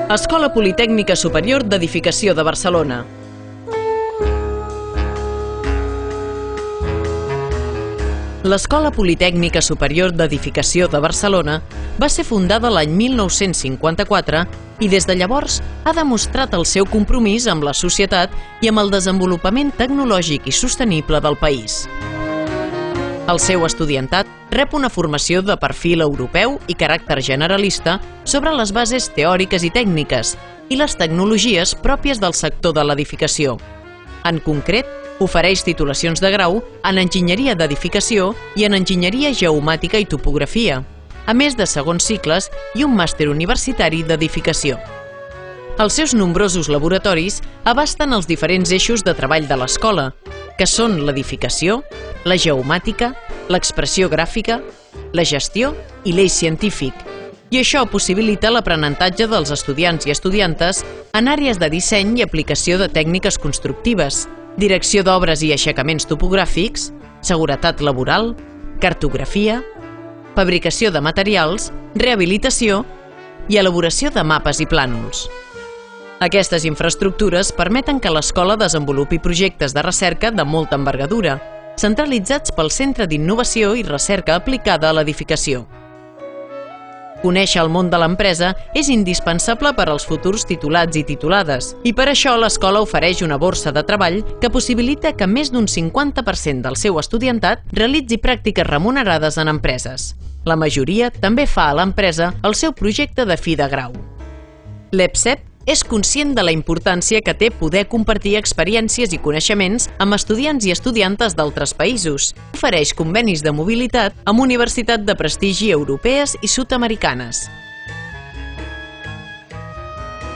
Escola Politècnica Superior d'Edificació de Barcelona. L'Escola Politècnica Superior d'Edificació de Barcelona va ser fundada l'any 1954 i des de llavors ha demostrat el seu compromís amb la societat i amb el desenvolupament tecnològic i sostenible del país. El seu estudiantat rep una formació de perfil europeu i caràcter generalista sobre les bases teòriques i tècniques i les tecnologies pròpies del sector de l'edificació. En concret, ofereix titulacions de grau en Enginyeria d'Edificació i en Enginyeria Geomàtica i Topografia, a més de segons cicles i un màster universitari d'edificació. Els seus nombrosos laboratoris abasten els diferents eixos de treball de l'escola, que són l'edificació, la geomàtica, l'expressió gràfica, la gestió i l'eix científic, i això possibilita l'aprenentatge dels estudiants i estudiantes en àrees de disseny i aplicació de tècniques constructives, direcció d'obres i aixecaments topogràfics, seguretat laboral, cartografia, fabricació de materials, rehabilitació i elaboració de mapes i plànols. Aquestes infraestructures permeten que l'escola desenvolupi projectes de recerca de molta envergadura, centralitzats pel Centre d'Innovació i Recerca Aplicada a l'Edificació. Conèixer el món de l'empresa és indispensable per als futurs titulats i titulades, i per això l'escola ofereix una borsa de treball que possibilita que més d'un 50% del seu estudiantat realitzi pràctiques remunerades en empreses. La majoria també fa a l'empresa el seu projecte de fi de grau. L'EPCEP és conscient de la importància que té poder compartir experiències i coneixements amb estudiants i estudiantes d'altres països. Ofereix convenis de mobilitat amb universitats de prestigi europees i sud-americanes.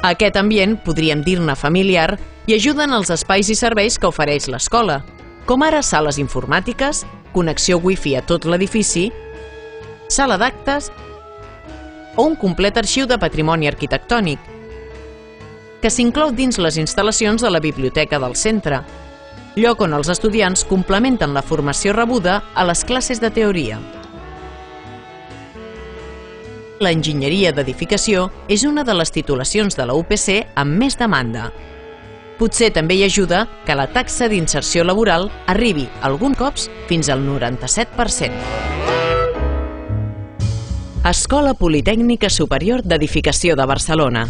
A aquest ambient, podríem dir-ne familiar, hi ajuden els espais i serveis que ofereix l'escola, com ara sales informàtiques, connexió wifi a tot l'edifici, sala d'actes o un complet arxiu de patrimoni arquitectònic, que s'inclou dins les instal·lacions de la biblioteca del centre, lloc on els estudiants complementen la formació rebuda a les classes de teoria. L'enginyeria d'edificació és una de les titulacions de la UPC amb més demanda. Potser també hi ajuda que la taxa d'inserció laboral arribi, alguns cops, fins al 97%. Escola Politècnica Superior d'Edificació de Barcelona.